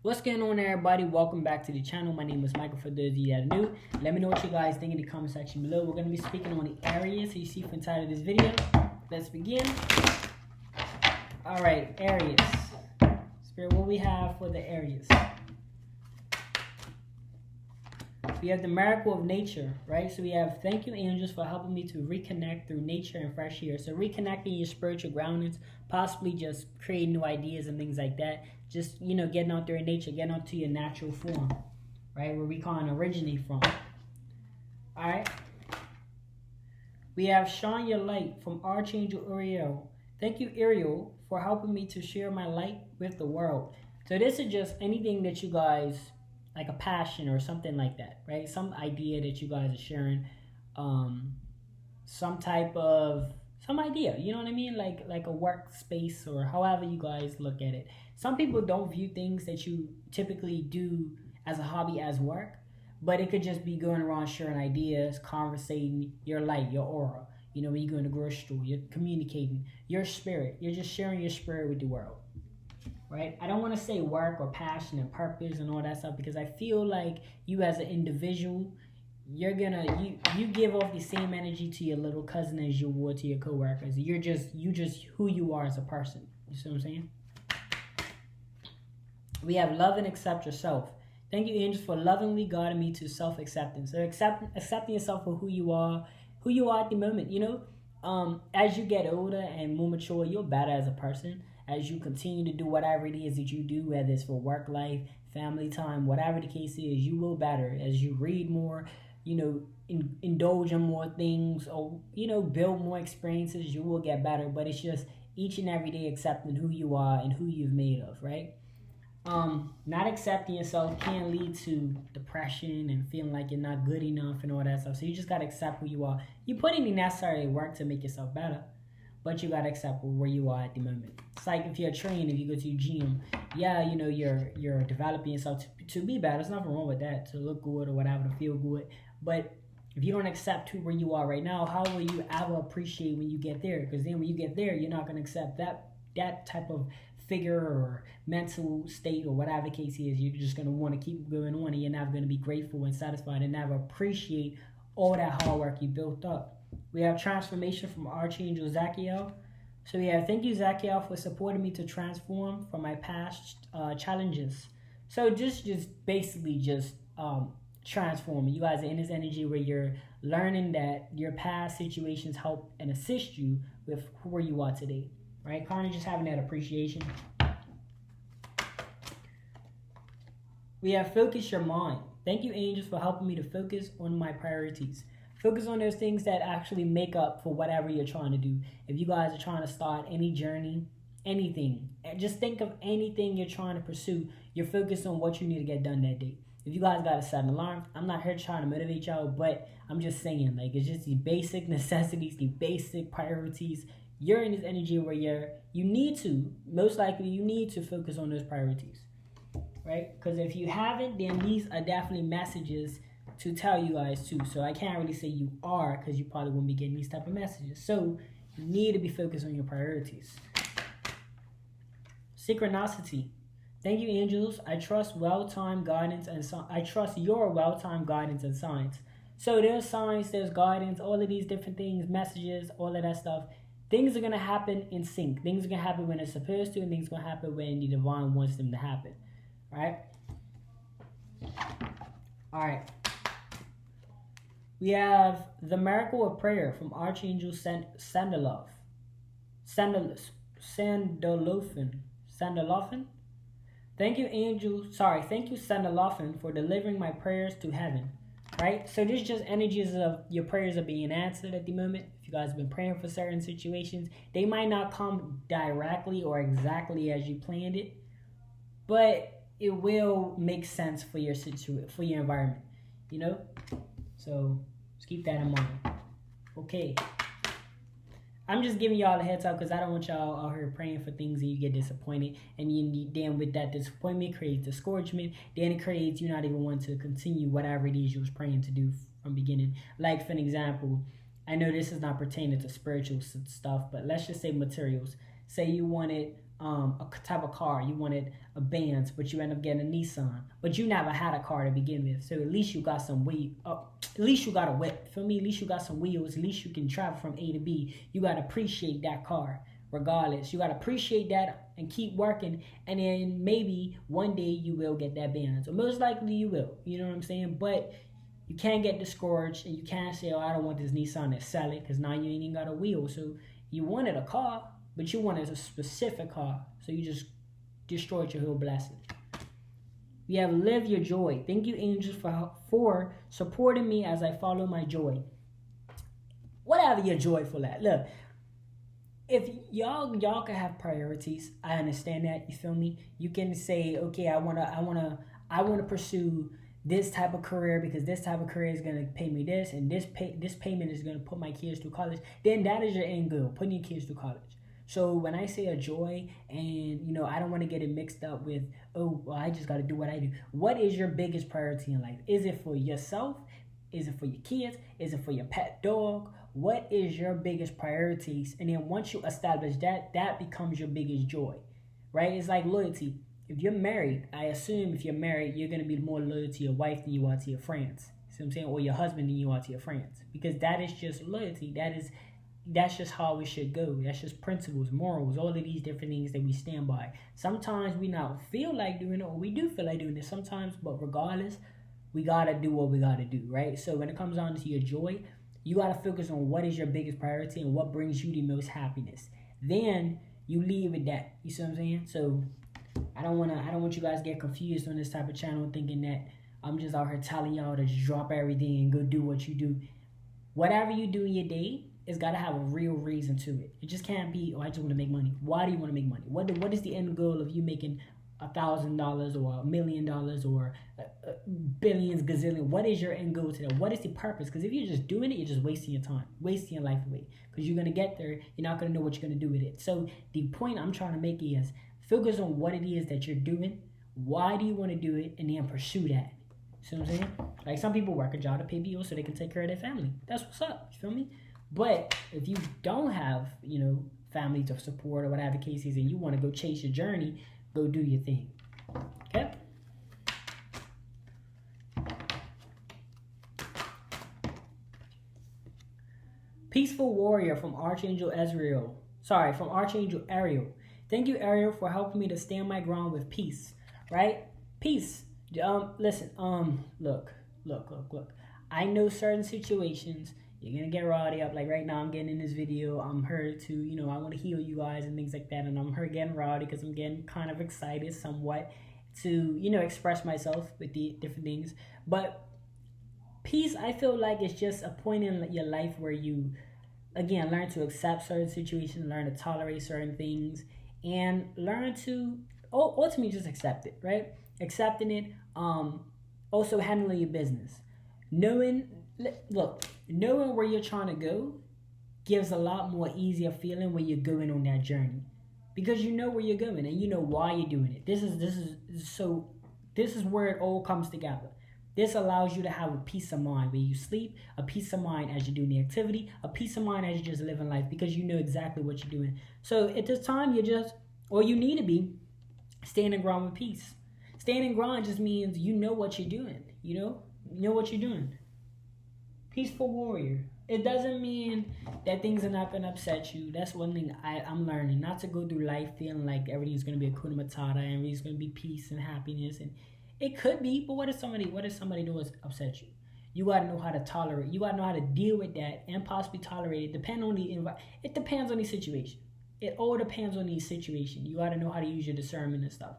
What's going on, everybody? Welcome back to the channel. My name is Michael. For those of you that are new, let me know what you guys think in the comment section below. We're going to be speaking on the Aries, so you see from the title of this video. Let's begin. Alright, Aries. Spirit, what we have for the Aries? We have the miracle of nature, right? So we have, thank you, angels, for helping me to reconnect through nature and fresh air. So reconnecting your spiritual groundings, possibly just creating new ideas and things like that. Just, getting out there in nature, getting out to your natural form, right? Where we can't originate from. All right. We have shine your light from Archangel Uriel. Thank you, Uriel, for helping me to share my light with the world. So this is just anything that you guys, like a passion or something like that, right? Some idea that you guys are sharing, some idea, you know what I mean? Like a workspace or however you guys look at it. Some people don't view things that you typically do as a hobby as work, but it could just be going around sharing ideas, conversating, your light, your aura. When you go in the grocery store, you're communicating your spirit. You're just sharing your spirit with the world, right? I don't want to say work or passion and purpose and all that stuff, because I feel like you as an individual, you give off the same energy to your little cousin as you would to your coworkers. You just who you are as a person. You see what I'm saying? We have love and accept yourself. Thank you, angels, for lovingly guiding me to self-acceptance. So accepting yourself for who you are at the moment. As you get older and more mature, you're better as a person. As you continue to do whatever it is that you do, whether it's for work life, family time, whatever the case is, you will better. As you read more, indulge in more things, or build more experiences, you will get better. But it's just each and every day accepting who you are and who you've made of, right? Not accepting yourself can lead to depression and feeling like you're not good enough and all that stuff. So you just gotta accept who you are. You put in the necessary work to make yourself better, but you gotta accept where you are at the moment. It's like if you're trained, if you go to your gym, you're developing yourself to be better. There's nothing wrong with that, to look good or whatever, to feel good. But if you don't accept where you are right now, how will you ever appreciate when you get there? Because then when you get there, you're not gonna accept that type of figure or mental state or whatever the case is. You're just gonna want to keep going on, and you're never gonna be grateful and satisfied and never appreciate all that hard work you built up. We have transformation from Archangel Zachiel. So we have, thank you, Zachiel, for supporting me to transform from my past challenges. So just basically transforming. You guys are in this energy where you're learning that your past situations help and assist you with where you are today, right? Kind of just having that appreciation. We have focus your mind. Thank you, angels, for helping me to focus on my priorities. Focus on those things that actually make up for whatever you're trying to do. If you guys are trying to start any journey, anything, just think of anything you're trying to pursue. You're focused on what you need to get done that day. If you guys got to set an alarm, I'm not here trying to motivate y'all, but I'm just saying, like, it's just the basic necessities, the basic priorities. You're in this energy where you need to focus on those priorities, right? Because if you haven't, then these are definitely messages to tell you guys too. So I can't really say you are, because you probably won't be getting these type of messages. So you need to be focused on your priorities. Synchronicity. Thank you, angels. I trust well-timed guidance and I trust your well-timed guidance and signs. So there's signs, there's guidance, all of these different things, messages, all of that stuff. Things are gonna happen in sync. Things are gonna happen when it's supposed to, and things are gonna happen when the divine wants them to happen. Right? Alright. We have the miracle of prayer from Archangel Sandalophin. Thank you, Sandalophin, for delivering my prayers to heaven. Right? So this just energies of your prayers are being answered at the moment. If you guys have been praying for certain situations, they might not come directly or exactly as you planned it, but it will make sense for your for your environment, So just keep that in mind. Okay. I'm just giving y'all a heads up because I don't want y'all out here praying for things and you get disappointed, and then with that disappointment creates discouragement. Then it creates you not even want to continue whatever it is you was praying to do from beginning. Like, for an example, I know this is not pertaining to spiritual stuff, but let's just say materials. Say you wanted a type of car. You wanted a Benz, but you end up getting a Nissan. But you never had a car to begin with, so at least you got some wheel. At least you got a whip. Feel me? At least you got some wheels. At least you can travel from A to B. You gotta appreciate that car, regardless. You gotta appreciate that and keep working. And then maybe one day you will get that Benz, or most likely you will. You know what I'm saying? But you can't get discouraged, and you can't say, "Oh, I don't want this Nissan," and sell it, because now you ain't even got a wheel. So you wanted a car, but you wanted a specific car, so you just destroyed your whole blessing. We have live your joy. Thank you, angels, for supporting me as I follow my joy. Whatever you're joyful at. Look, if y'all can have priorities, I understand that. You feel me? You can say, okay, I wanna pursue this type of career because this type of career is gonna pay me this, and this payment is gonna put my kids through college. Then that is your end goal, putting your kids through college. So when I say a joy, and I don't want to get it mixed up with, oh, well, I just got to do what I do. What is your biggest priority in life? Is it for yourself? Is it for your kids? Is it for your pet dog? What is your biggest priorities? And then once you establish that, that becomes your biggest joy, right? It's like loyalty. If you're married, I assume if you're married, you're going to be more loyal to your wife than you are to your friends. See what I'm saying? Or your husband than you are to your friends. Because that is just loyalty. That's just how it should go. That's just principles, morals, all of these different things that we stand by. Sometimes we not feel like doing it, or we do feel like doing it sometimes, but regardless, we gotta do what we gotta do, right? So when it comes down to your joy, you gotta focus on what is your biggest priority and what brings you the most happiness. Then you leave with that. You see what I'm saying? So I don't want you guys to get confused on this type of channel thinking that I'm just out here telling y'all to just drop everything and go do what you do. Whatever you do in your day, it's got to have a real reason to it. It just can't be, oh, I just want to make money. Why do you want to make money? What is the end goal of you making $1,000 or $1 million or billions, gazillion? What is your end goal to that? What is the purpose? Because if you're just doing it, you're just wasting your time, wasting your life away. Because you're going to get there, you're not going to know what you're going to do with it. So the point I'm trying to make is focus on what it is that you're doing. Why do you want to do it? And then pursue that. See what I'm saying? Like some people work a job to pay bills so they can take care of their family. That's what's up. You feel me? But if you don't have, family to support or whatever the case is, and you want to go chase your journey, go do your thing. Okay? Peaceful Warrior from Archangel Ariel. Thank you, Ariel, for helping me to stand my ground with peace. Right? Peace. Listen, look. I know certain situations you're gonna get rowdy up. Like right now, I'm getting in this video. I'm here to, I want to heal you guys and things like that. And I'm here getting rowdy because I'm getting kind of excited somewhat to, express myself with the different things. But peace, I feel like it's just a point in your life where you, again, learn to accept certain situations, learn to tolerate certain things, and learn to ultimately just accept it, right? Accepting it, also handling your business. Knowing where you're trying to go gives a lot more easier feeling when you're going on that journey, because you know where you're going and you know why you're doing it. This is where it all comes together. This allows you to have a peace of mind when you sleep, a peace of mind as you're doing the activity, a peace of mind as you're just living life, because you know exactly what you're doing. So at this time, you need to be standing ground with peace. Standing ground just means you know what you're doing. You know what you're doing. Peaceful warrior. It doesn't mean that things are not going to upset you. That's one thing I'm learning. Not to go through life feeling like everything's going to be Hakuna Matata and everything's going to be peace and happiness. And it could be, but what if somebody does upset you? You got to know how to tolerate. You got to know how to deal with that and possibly tolerate it. It depends on the situation. It all depends on the situation. You got to know how to use your discernment and stuff.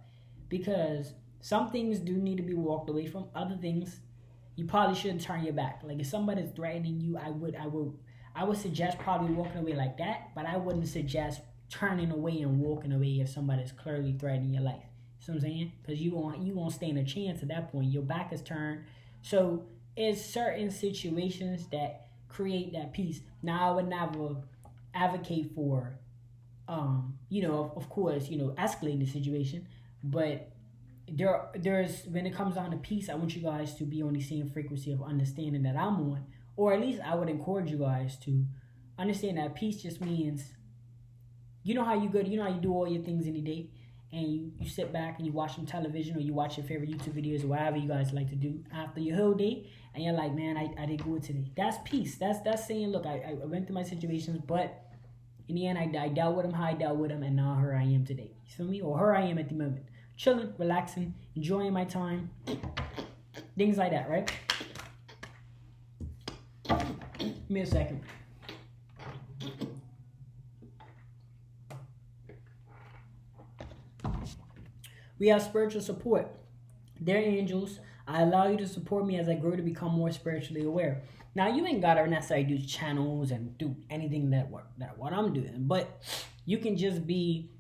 Because some things do need to be walked away from. Other things, you probably shouldn't turn your back. Like if somebody's threatening you, I would suggest probably walking away like that, but I wouldn't suggest turning away and walking away if somebody's clearly threatening your life. You know what I'm saying? Because you won't stand a chance at that point. Your back is turned. So it's certain situations that create that peace. Now I would never advocate for, of course, escalating the situation, but there's when it comes down to peace, I want you guys to be on the same frequency of understanding that I'm on, or at least I would encourage you guys to understand that peace just means You know how you go, you know how you do all your things in the day, and you sit back and you watch some television or you watch your favorite YouTube videos or whatever you guys like to do after your whole day, and you're like, man, I did good today. That's peace. That's saying, look, I went through my situations, but in the end, I dealt with them how I dealt with them, and now here I am today. You feel me? Or here I am at the moment. Chilling, relaxing, enjoying my time. Things like that, right? Give me a second. We have spiritual support. They're angels. I allow you to support me as I grow to become more spiritually aware. Now, you ain't gotta necessarily do channels and do anything that what I'm doing, but you can just be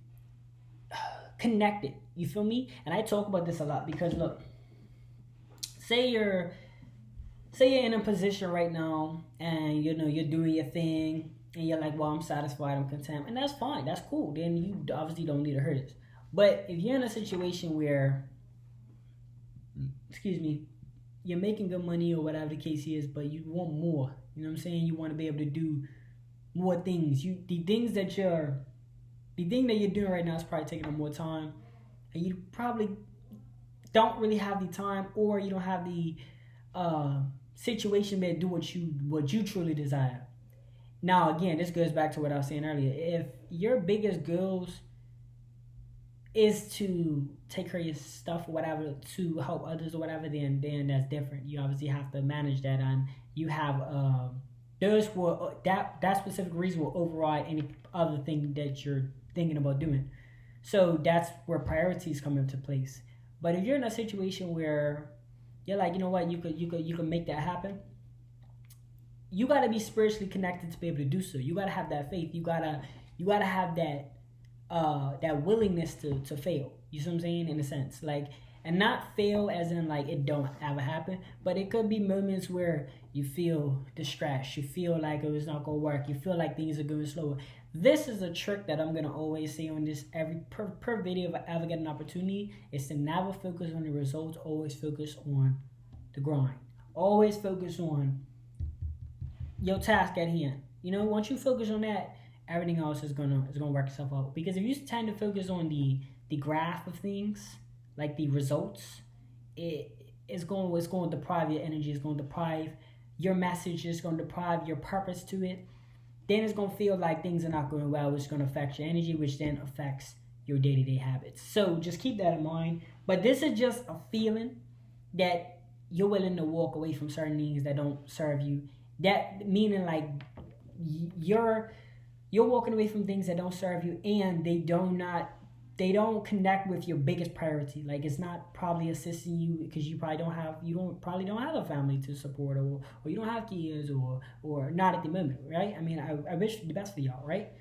connected. You feel me? And I talk about this a lot because look, say you're in a position right now and you know you're doing your thing and you're like, well, I'm satisfied, I'm content, and that's fine, that's cool. Then you obviously don't need to hurt it. But if you're in a situation where, you're making good money or whatever the case is, but you want more, you know what I'm saying? You want to be able to do more things. The thing that you're doing right now is probably taking up more time, and you probably don't really have the time, or you don't have the situation to do what you truly desire. Now, again, this goes back to what I was saying earlier. If your biggest goals is to take care of your stuff or whatever, to help others or whatever, then that's different. You obviously have to manage that, and you have that specific reason will override any other thing that you're thinking about doing. So that's where priorities come into place. But if you're in a situation where you're like, you know what, you could make that happen, you got to be spiritually connected to be able to do so. You got to have that faith. You gotta have that willingness to fail. You see what I'm saying? In a sense, like, and not fail as in like it don't ever happen, but it could be moments where you feel distressed, you feel like it's not gonna work, you feel like things are going slower. This is a trick that I'm gonna always say on this every per video if I ever get an opportunity, is to never focus on the results, always focus on the grind. Always focus on your task at hand. You know, once you focus on that, everything else is gonna work itself out. Because if you tend to focus on the graph of things, like the results, it's going to deprive your energy, it's going to deprive your message, it's going to deprive your purpose to it. Then it's going to feel like things are not going well, which is going to affect your energy, which then affects your day-to-day habits. So just keep that in mind. But this is just a feeling that you're willing to walk away from certain things that don't serve you. That meaning like you're walking away from things that don't serve you, and they don't connect with your biggest priority. Like, it's not probably assisting you because you probably don't have a family to support, or you don't have kids, or not at the moment, right? I mean, I wish the best for y'all, right?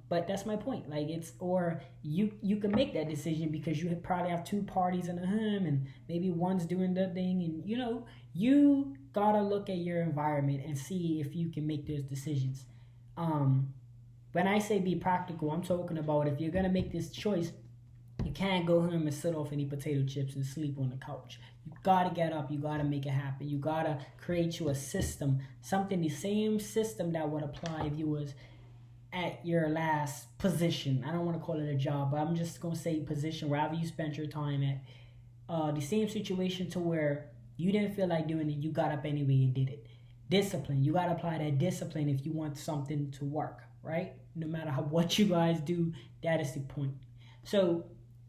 But that's my point. Like, it's, or you can make that decision because you probably have two parties in the home, and maybe one's doing the thing, and you know, you gotta look at your environment and see if you can make those decisions. When I say be practical, I'm talking about if you're gonna make this choice, you can't go home and sit off any potato chips and sleep on the couch. You gotta get up, you gotta make it happen. You gotta create you a system, the same system that would apply if you was at your last position. I don't want to call it a job, but I'm just gonna say position, wherever you spent your time at. The same situation to where you didn't feel like doing it, you got up anyway and did it. Discipline, you gotta apply that discipline if you want something to work, right? No matter what you guys do, that is the point. So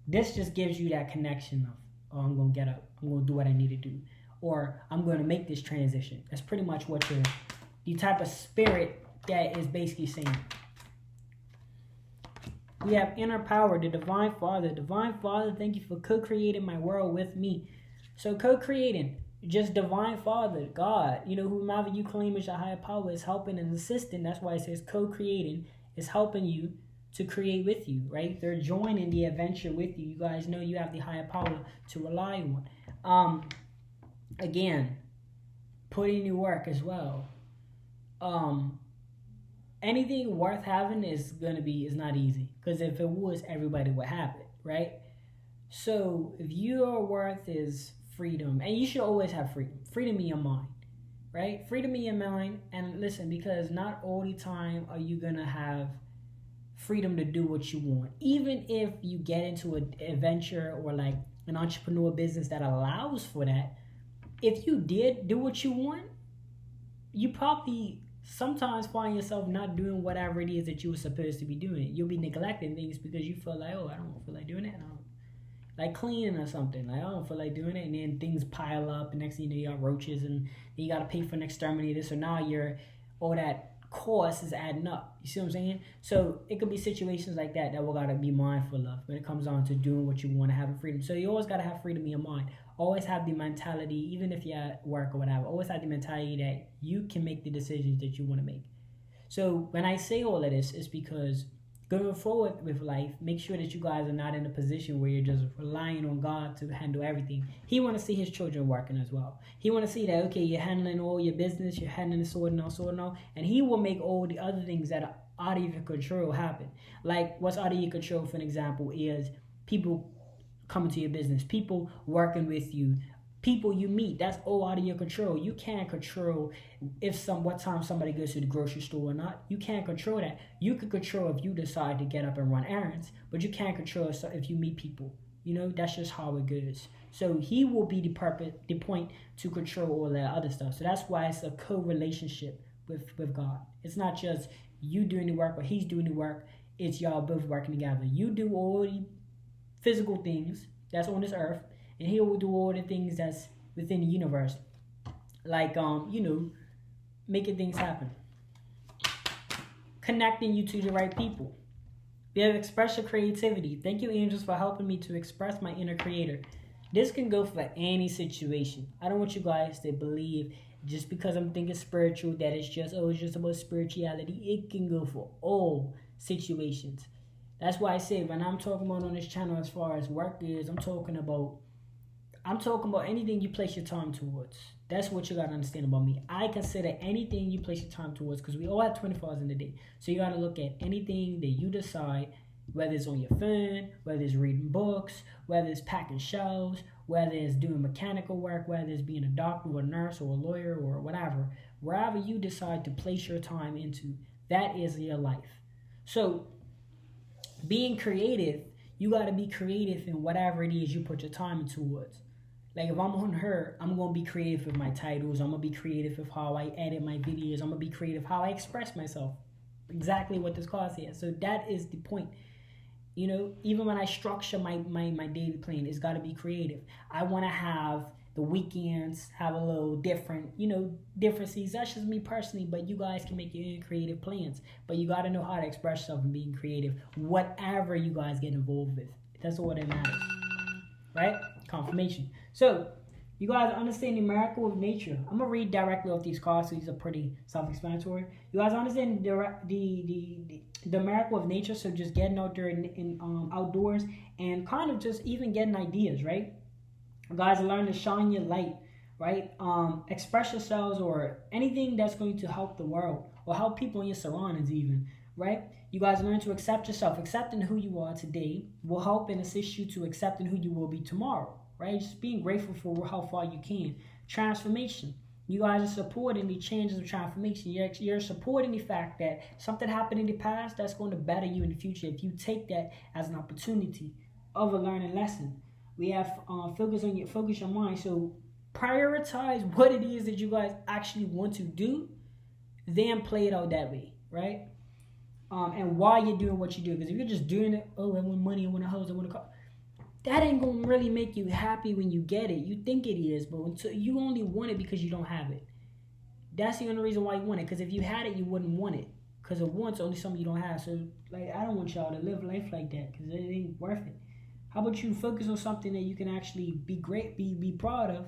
this just gives you that connection of, oh, I'm gonna get up, I'm gonna do what I need to do, or I'm gonna make this transition. That's pretty much what the type of spirit that is basically saying. We have inner power, the divine father. Divine father, thank you for co-creating my world with me. So co-creating, just divine father, God, you know, whomever you claim is your higher power is helping and assisting. That's why it says co-creating, is helping you to create with you, right? They're joining the adventure with you. You guys know you have the higher power to rely on. Again, put in your work as well. Anything worth having is not easy, because if it was, everybody would have it, right? So if your worth is freedom, and you should always have freedom in your mind, right? Freedom in your mind. And listen, because not all the time are you gonna have freedom to do what you want. Even if you get into an adventure or like an entrepreneur business that allows for that, if you did do what you want, you probably sometimes find yourself not doing whatever it is that you were supposed to be doing. You'll be neglecting things because you feel like, oh, I don't feel like doing it. I don't like cleaning or something. Like, I don't feel like doing it. And then things pile up. And next thing you know, you got roaches and then you got to pay for an exterminator. So now all that cost is adding up. You see what I'm saying? So it could be situations like that we got to be mindful of when it comes down to doing what you want to have freedom. So you always got to have freedom in your mind. Always have the mentality, even if you're at work or whatever, always have the mentality that you can make the decisions that you want to make. So when I say all of this, it's because going forward with life, make sure that you guys are not in a position where you're just relying on God to handle everything. He want to see his children working as well. He want to see that, okay, you're handling all your business, you're handling the sorting out, and he will make all the other things that are out of your control happen. Like what's out of your control, for an example, is people coming to your business, people working with you, people you meet. That's all out of your control. You can't control what time somebody goes to the grocery store or not. You can't control that. You can control if you decide to get up and run errands, but you can't control if you meet people. You know, that's just how it goes. So he will be the point to control all that other stuff. So that's why it's a co-relationship with God. It's not just you doing the work or he's doing the work. It's y'all both working together. You do all the physical things that's on this earth, and he will do all the things that's within the universe. Like, making things happen. Connecting you to the right people. Be able to express your creativity. Thank you, angels, for helping me to express my inner creator. This can go for any situation. I don't want you guys to believe just because I'm thinking spiritual that it's just about spirituality. It can go for all situations. That's why I say when I'm talking about on this channel as far as work is, I'm talking about anything you place your time towards. That's what you got to understand about me. I consider anything you place your time towards, because we all have 24 hours in a day. So you got to look at anything that you decide, whether it's on your phone, whether it's reading books, whether it's packing shelves, whether it's doing mechanical work, whether it's being a doctor or a nurse or a lawyer or whatever. Wherever you decide to place your time into, that is your life. So being creative, you got to be creative in whatever it is you put your time towards. Like if I'm on her, I'm going to be creative with my titles. I'm going to be creative with how I edit my videos. I'm going to be creative how I express myself. Exactly what this card says. So that is the point. You know, even when I structure my daily plan, it's got to be creative. I want to have the weekends have a little different, differences. That's just me personally, but you guys can make your own creative plans. But you got to know how to express yourself and being creative, whatever you guys get involved with. That's all that matters, right? Confirmation. So, you guys understand the miracle of nature. I'm gonna read directly off these cards, so these are pretty self-explanatory. You guys understand the miracle of nature. So just getting out there in outdoors and kind of just even getting ideas, right? You guys learn to shine your light, right? Express yourselves or anything that's going to help the world or help people in your surroundings, even, right? You guys learn to accept yourself. Accepting who you are today will help and assist you to accepting who you will be tomorrow. Right? Just being grateful for how far you can. Transformation. You guys are supporting the changes of transformation. You're supporting the fact that something happened in the past that's going to better you in the future if you take that as an opportunity of a learning lesson. We have focus your mind. So prioritize what it is that you guys actually want to do, then play it out that way, right? And why you're doing what you do. Because if you're just doing it, I want money, I want a house, I want a car. That ain't gonna really make you happy when you get it. You think it is, but until you only want it because you don't have it. That's the only reason why you want it. Because if you had it, you wouldn't want it. Because it wants only something you don't have. So, like, I don't want y'all to live life like that because it ain't worth it. How about you focus on something that you can actually be proud of,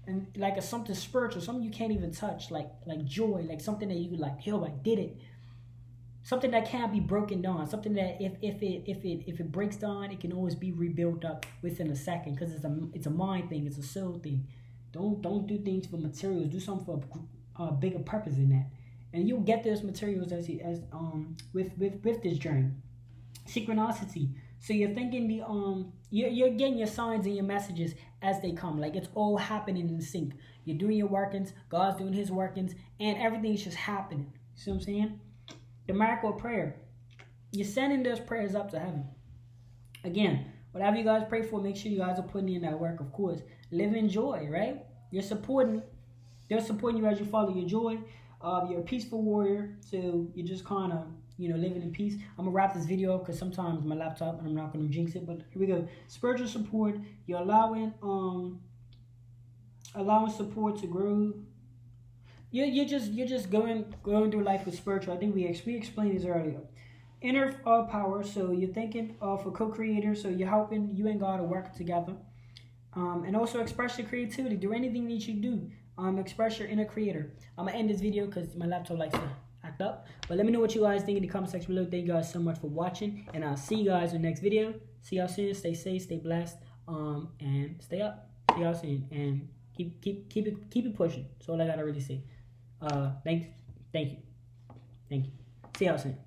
and like something spiritual, something you can't even touch, like joy, like something that you like, yo, I did it. Something that can't be broken down. Something that if it breaks down, it can always be rebuilt up within a second. Because it's a mind thing. It's a soul thing. Don't do things for materials. Do something for a bigger purpose in that. And you'll get those materials with this journey. Synchronicity. So you're thinking you're getting your signs and your messages as they come. Like it's all happening in sync. You're doing your workings. God's doing His workings, and everything's just happening. See what I'm saying? The miracle of prayer. you're sending those prayers up to heaven. Again, whatever you guys pray for, make sure you guys are putting in that work, of course. Live in joy, right? They're supporting you as you follow your joy. You're a peaceful warrior, so you're just kind of, living in peace. I'm going to wrap this video up because sometimes my laptop, and I'm not going to jinx it, but here we go. Spiritual support. You're allowing support to grow. You're just going through life with spiritual. I think we explained this earlier. Inner power, so you're thinking for co-creator, so you're helping you and God to work together. And also express your creativity. Do anything that you do. Express your inner creator. I'm going to end this video because my laptop likes to act up. But let me know what you guys think in the comment section below. Thank you guys so much for watching. And I'll see you guys in the next video. See y'all soon. Stay safe, stay blessed, and stay up. See y'all soon. And keep it pushing. That's all I got to really say. Thank you. See y'all soon.